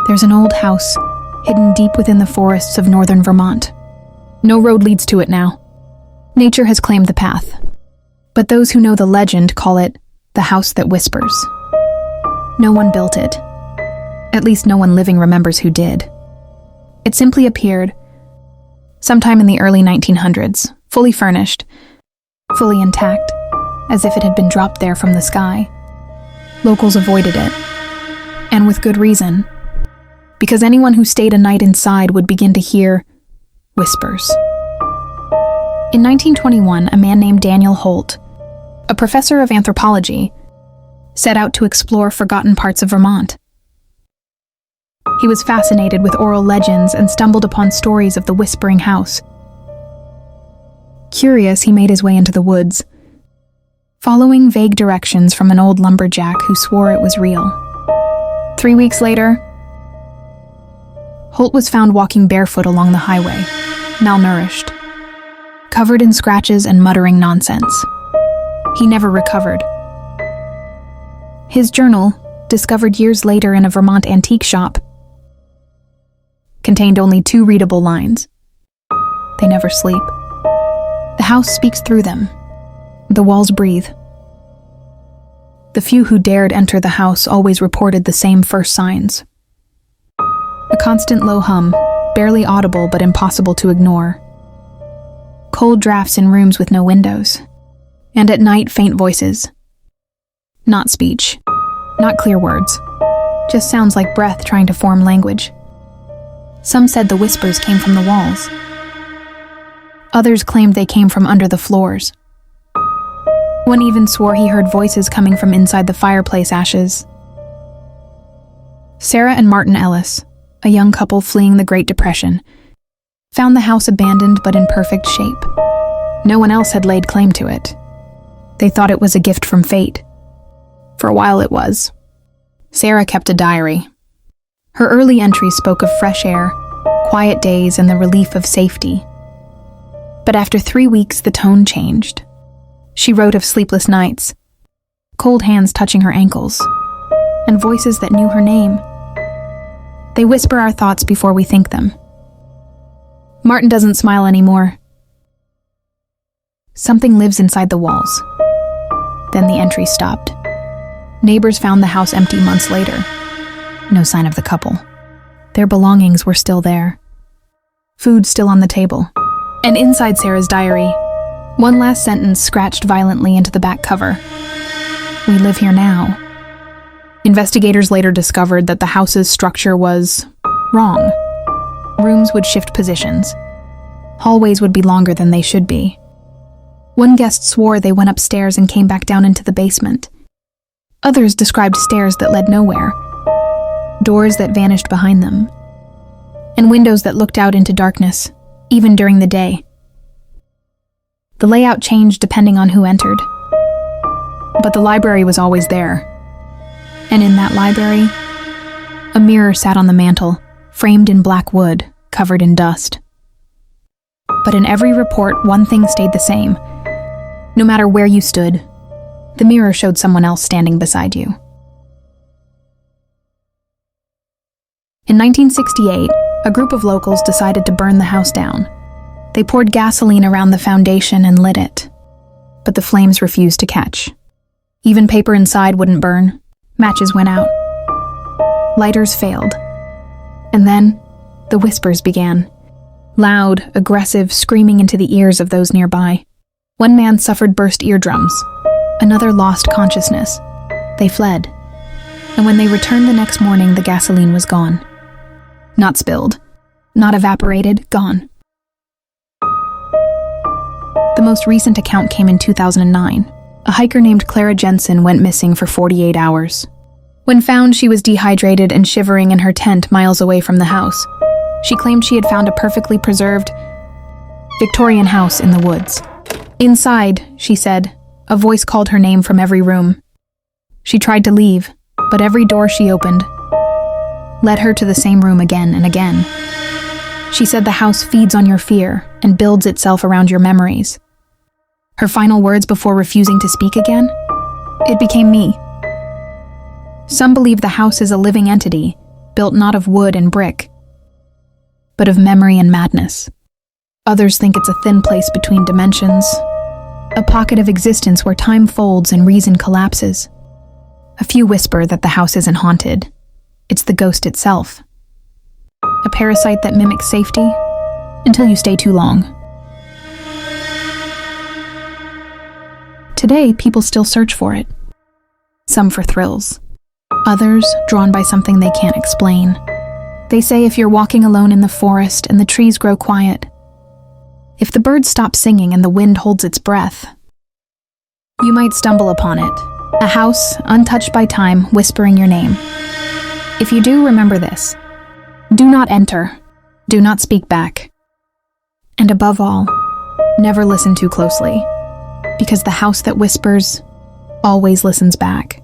There's an old house, hidden deep within the forests of northern Vermont. No road leads to it now. Nature has claimed the path. But those who know the legend call it the house that whispers. No one built it. At least no one living remembers who did. It simply appeared sometime in the early 1900s, fully furnished, fully intact, as if it had been dropped there from the sky. Locals avoided it, and with good reason, because anyone who stayed a night inside would begin to hear whispers. In 1921, a man named Daniel Holt, a professor of anthropology, set out to explore forgotten parts of Vermont. He was fascinated with oral legends and stumbled upon stories of the Whispering House. Curious, he made his way into the woods, following vague directions from an old lumberjack who swore it was real. 3 weeks later, Holt was found walking barefoot along the highway, malnourished, covered in scratches and muttering nonsense. He never recovered. His journal, discovered years later in a Vermont antique shop, contained only 2 readable lines. They never sleep. The house speaks through them. The walls breathe. The few who dared enter the house always reported the same first signs. A constant low hum, barely audible but impossible to ignore. Cold drafts in rooms with no windows. And at night, faint voices. Not speech. Not clear words. Just sounds like breath trying to form language. Some said the whispers came from the walls. Others claimed they came from under the floors. One even swore he heard voices coming from inside the fireplace ashes. Sarah and Martin Ellis, a young couple fleeing the Great Depression, found the house abandoned but in perfect shape. No one else had laid claim to it. They thought it was a gift from fate. For a while it was. Sarah kept a diary. Her early entries spoke of fresh air, quiet days, and the relief of safety. But after 3 weeks, the tone changed. She wrote of sleepless nights, cold hands touching her ankles, and voices that knew her name. They whisper our thoughts before we think them. Martin doesn't smile anymore. Something lives inside the walls. Then the entry stopped. Neighbors found the house empty months later. No sign of the couple. Their belongings were still there. Food still on the table. And inside Sarah's diary, one last sentence scratched violently into the back cover. We live here now. Investigators later discovered that the house's structure was wrong. Rooms would shift positions. Hallways would be longer than they should be. One guest swore they went upstairs and came back down into the basement. Others described stairs that led nowhere, doors that vanished behind them, and windows that looked out into darkness, even during the day. The layout changed depending on who entered, but the library was always there. And in that library, a mirror sat on the mantel, framed in black wood, covered in dust. But in every report, one thing stayed the same. No matter where you stood, the mirror showed someone else standing beside you. In 1968, a group of locals decided to burn the house down. They poured gasoline around the foundation and lit it, but the flames refused to catch. Even paper inside wouldn't burn. Matches went out. Lighters failed. And then, the whispers began. Loud, aggressive, screaming into the ears of those nearby. One man suffered burst eardrums. Another lost consciousness. They fled. And when they returned the next morning, the gasoline was gone. Not spilled. Not evaporated. Gone. The most recent account came in 2009. A hiker named Clara Jensen went missing for 48 hours. When found, she was dehydrated and shivering in her tent miles away from the house. She claimed she had found a perfectly preserved Victorian house in the woods. Inside, she said, a voice called her name from every room. She tried to leave, but every door she opened led her to the same room again and again. She said the house feeds on your fear and builds itself around your memories. Her final words before refusing to speak again? It became me. Some believe the house is a living entity, built not of wood and brick, but of memory and madness. Others think it's a thin place between dimensions, a pocket of existence where time folds and reason collapses. A few whisper that the house isn't haunted. It's the ghost itself. A parasite that mimics safety until you stay too long. Today, people still search for it. Some for thrills. Others drawn by something they can't explain. They say if you're walking alone in the forest and the trees grow quiet, if the birds stop singing and the wind holds its breath, you might stumble upon it. A house, untouched by time, whispering your name. If you do, remember this. Do not enter. Do not speak back. And above all, never listen too closely, because the house that whispers always listens back.